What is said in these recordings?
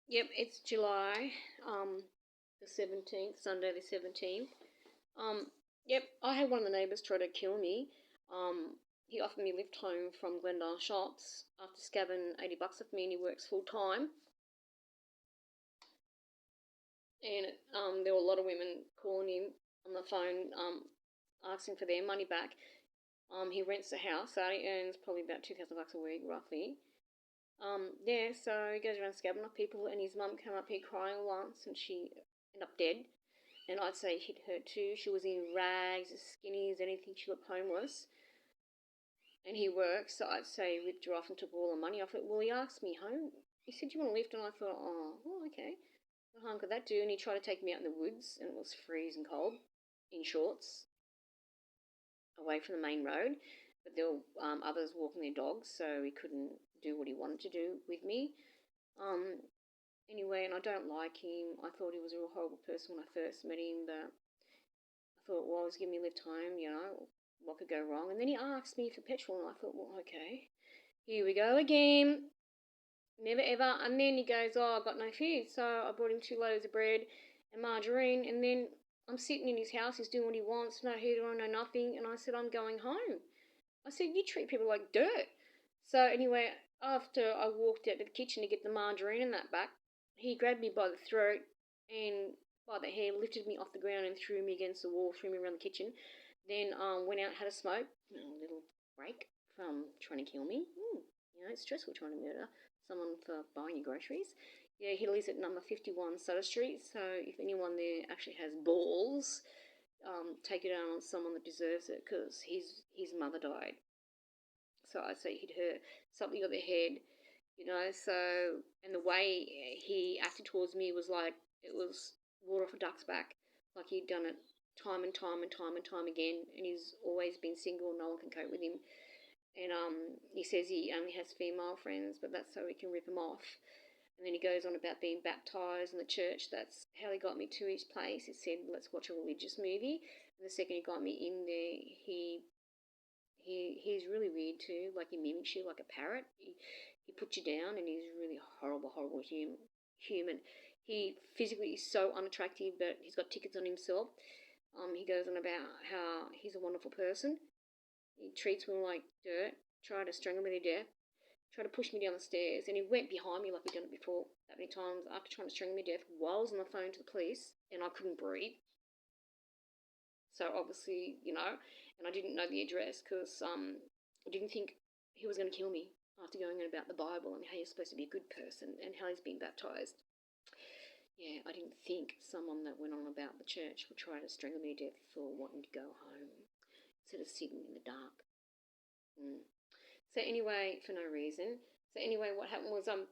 Yep, it's July, the 17th, Sunday the 17th. Um, yep, I had one of the neighbours try to kill me. He offered me a lift home from Glendale Shops after scabbing $80 off me, and he works full time. And there were a lot of women calling him on the phone, asking for their money back. He rents a house, so he earns probably about $2,000 a week, roughly. Yeah, so he goes around scabbing off people, and his mum came up here crying once, and she ended up dead. And I'd say it hit her too. She was in rags, as skinny as anything. She looked homeless. And he works, so I'd say he ripped her off and took all the money off it. Well, he asked me home. He said, "Do you want to lift?" And I thought, "Oh, well, okay. What harm could that do?" And he tried to take me out in the woods, and it was freezing cold, in shorts, away from the main road. But there were others walking their dogs, so he couldn't do what he wanted to do with me. Um, Anyway, and I don't like him. I thought he was a real horrible person when I first met him, but I thought, well, he's giving me a lift home, what could go wrong? And then he asked me for petrol, and I thought, well, okay, here we go again. Never ever. And then he goes, oh, I've got no food. So I brought him 2 loaves of bread and margarine, and then I'm sitting in his house, he's doing what he wants, no heater on, no nothing, and I said, I'm going home. I said, you treat people like dirt. So anyway, after I walked out to the kitchen to get the margarine and that back, he grabbed me by the throat and by the hair, lifted me off the ground and threw me against the wall, threw me around the kitchen. Then went out, had a smoke, a little break from trying to kill me. It's stressful trying to murder someone for buying your groceries. Yeah, he lives at number 51 Sutter Street, so if anyone there actually has balls, take it out on someone that deserves it, because his mother died. So I'd say he'd hurt something on the head, So, and the way he acted towards me was like it was water off a duck's back, like he'd done it time and time and time and time again, and he's always been single. No one can cope with him, and he says he only has female friends, but that's so he can rip them off. And then he goes on about being baptised in the church. That's how he got me to his place. He said, let's watch a religious movie. And the second he got me in there, he's really weird too. Like he mimics you like a parrot. He puts you down, and he's really horrible human. He physically is so unattractive, but he's got tickets on himself. He goes on about how he's a wonderful person. He treats me like dirt. Tried to strangle me to death. Tried to push me down the stairs, and he went behind me like he'd done it before that many times after trying to strangle me to death while I was on the phone to the police, and I couldn't breathe. So obviously, and I didn't know the address because I didn't think he was going to kill me after going on about the Bible and how you're supposed to be a good person and how he's been baptised. Yeah, I didn't think someone that went on about the church would try to strangle me to death for wanting to go home instead of sitting in the dark. So anyway, for no reason. So anyway, what happened was I'm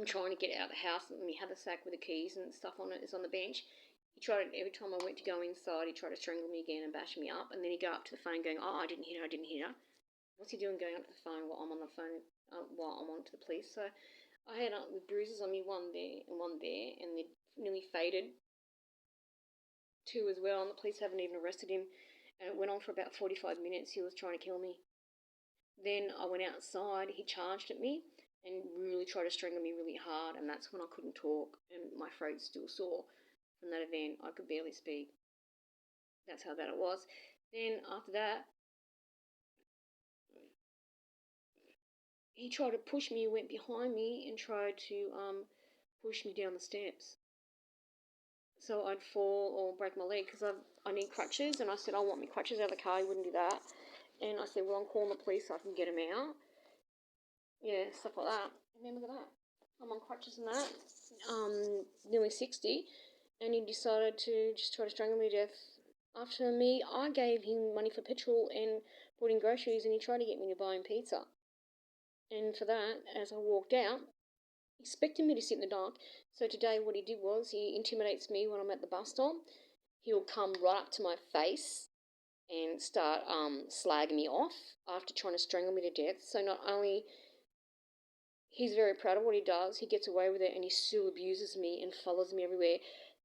trying to get out of the house, and we had the sack with the keys and stuff on it is on the bench. He tried, every time I went to go inside, he tried to strangle me again and bash me up. And then he'd go up to the phone going, oh, I didn't hit her, I didn't hit her. What's he doing going up to the phone while I'm on the phone, while I'm on to the police? So I had with bruises on me, one there, and they nearly faded. 2 as well, and the police haven't even arrested him. And it went on for about 45 minutes. He was trying to kill me. Then I went outside, he charged at me and really tried to strangle me really hard, and that's when I couldn't talk, and my throat's still sore from that event. I could barely speak. That's how bad it was. Then after that, he tried to push me, went behind me and tried to push me down the steps. So I'd fall or break my leg because I need crutches, and I said, I want my crutches out of the car. He wouldn't do that. And I said, well, I'm calling the police so I can get him out. Yeah, stuff like that. And then look at that. I'm on crutches and that. Nearly 60. And he decided to just try to strangle me to death. After me, I gave him money for petrol and bought him groceries, and he tried to get me to buy him pizza. And for that, as I walked out, expecting me to sit in the dark. So today what he did was he intimidates me when I'm at the bus stop. He'll come right up to my face and start slagging me off after trying to strangle me to death. So not only he's very proud of what he does, he gets away with it, and he still abuses me and follows me everywhere.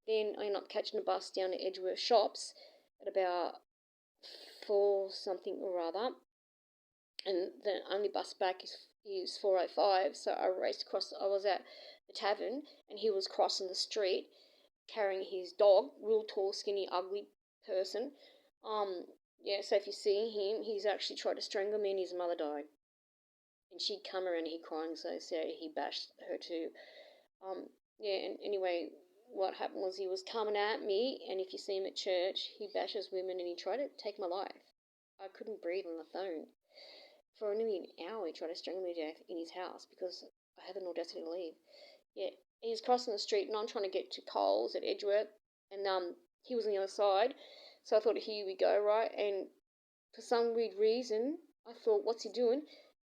Then I end up catching a bus down to Edgeworth Shops at about 4 something or other, and the only bus back is is 4:05, so I raced across. I was at the tavern, and he was crossing the street carrying his dog, real tall, skinny, ugly person. Um, yeah, so if you see him, he's actually tried to strangle me, and his mother died. And she'd come around, and he crying so sad, he bashed her too. Yeah, and anyway, what happened was he was coming at me, and if you see him at church, he bashes women, and he tried to take my life. I couldn't breathe on the phone. For nearly an hour, he tried to strangle me to death in his house because I had the audacity to leave. Yeah, he was crossing the street, and I'm trying to get to Coles at Edgeworth, and he was on the other side, so I thought, here we go, right? And for some weird reason, I thought, what's he doing?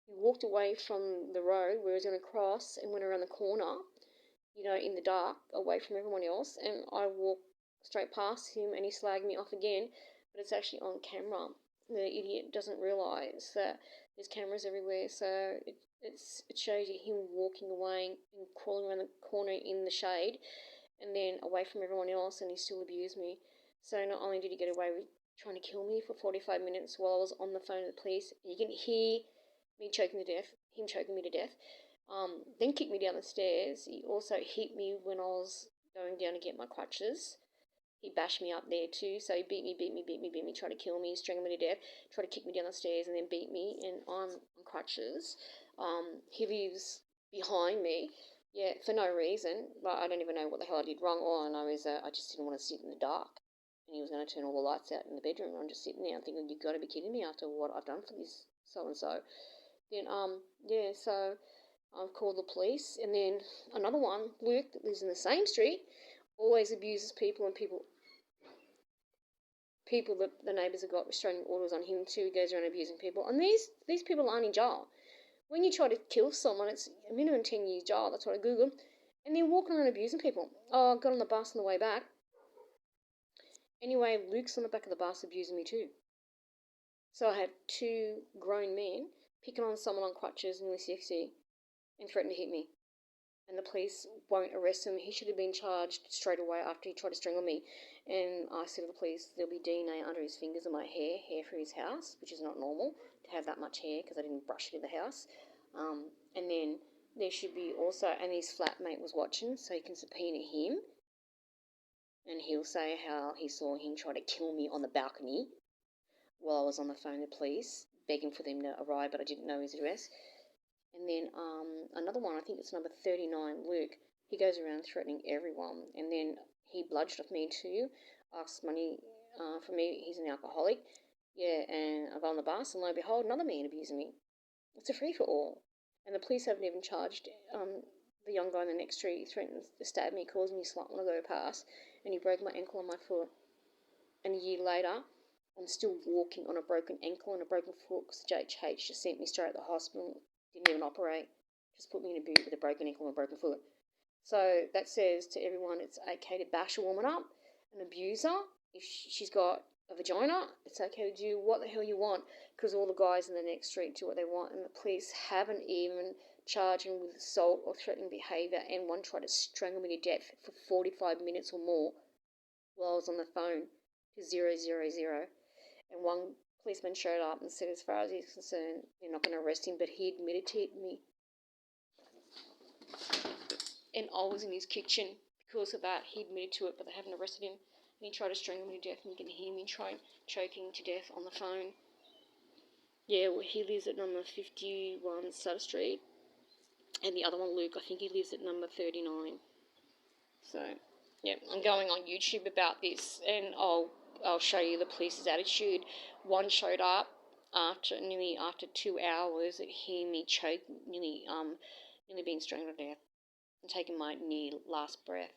He walked away from the road where he was going to cross and went around the corner, in the dark, away from everyone else, and I walked straight past him, and he slagged me off again, but it's actually on camera. The idiot doesn't realise that there's cameras everywhere, so it shows you him walking away and crawling around the corner in the shade, and then away from everyone else, and he still abused me. So not only did he get away with trying to kill me for 45 minutes while I was on the phone to the police, you can hear me choking to death, him choking me to death. Then kicked me down the stairs. He also hit me when I was going down to get my crutches. He bashed me up there too, so he beat me, tried to kill me, strangled me to death, tried to kick me down the stairs and then beat me, and I'm on crutches. He lives behind me, yeah, for no reason. Like, I don't even know what the hell I did wrong. All I know is that I just didn't want to sit in the dark, and he was going to turn all the lights out in the bedroom, and I'm just sitting there thinking, you've got to be kidding me after what I've done for this so-and-so. Then, yeah, so I've called the police, and then another one, Luke, that lives in the same street, always abuses people, and people that the neighbours have got restraining orders on him too. He goes around abusing people, and these people aren't in jail. When you try to kill someone, it's a minimum 10 years jail. That's what I googled, and they're walking around abusing people. Oh, I got on the bus on the way back. Anyway, Luke's on the back of the bus abusing me too. So I had two grown men picking on someone on crutches, nearly 60, and threatened to hit me. And the police won't arrest him. He should have been charged straight away after he tried to strangle me. And I said to the police, there'll be DNA under his fingers and my hair for his house, which is not normal to have that much hair because I didn't brush it in the house. And then there should be also, and his flatmate was watching, so you can subpoena him. And he'll say how he saw him try to kill me on the balcony while I was on the phone to the police, begging for them to arrive, but I didn't know his address. And then another one, I think it's number 39, Luke. He goes around threatening everyone. And then he bludged off me too, asks money from me. He's an alcoholic. Yeah, and I go on the bus, and lo and behold, another man abusing me. It's a free-for-all. And the police haven't even charged the young guy in the next street. He threatened to stab me, causing me a slut when I go past. And he broke my ankle on my foot. And a year later, I'm still walking on a broken ankle and a broken foot because the JHH just sent me straight to the hospital. Didn't even operate, just put me in a boot with a broken ankle and a broken foot. So that says to everyone it's okay to bash a woman up, an abuser. If she's got a vagina, it's okay to do what the hell you want because all the guys in the next street do what they want, and the police haven't even charged him with assault or threatening behaviour, and one tried to strangle me to death for 45 minutes or more while I was on the phone to 000. And one policeman showed up and said, as far as he's concerned, they're not going to arrest him, but he admitted to me. And I was in his kitchen because of that. He admitted to it, but they haven't arrested him. And he tried to strangle me to death, and you can hear me choking to death on the phone. Yeah, well, he lives at number 51 Sutter Street. And the other one, Luke, I think he lives at number 39. So, yeah, I'm going on YouTube about this, and I'll show you the police's attitude. One showed up after 2 hours at hearing me choke, nearly being strangled to death and taking my near last breath.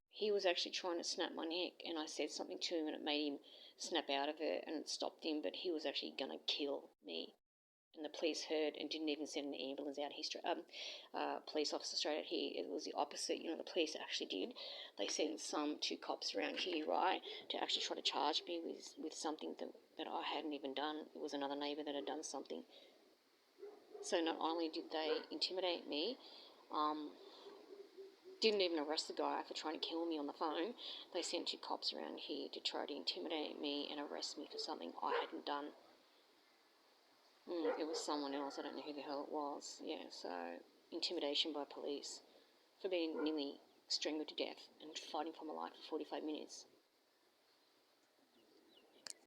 He was actually trying to snap my neck, and I said something to him, and it made him snap out of it, and it stopped him. But he was actually going to kill me. And the police heard and didn't even send an ambulance out here, police officer straight out here. It was the opposite. The police actually did. They sent two cops around here, right, to actually try to charge me with something that I hadn't even done. It was another neighbour that had done something. So not only did they intimidate me, didn't even arrest the guy for trying to kill me on the phone, they sent 2 cops around here to try to intimidate me and arrest me for something I hadn't done. It was someone else. I don't know who the hell it was. Yeah, so intimidation by police for being nearly strangled to death and fighting for my life for 45 minutes.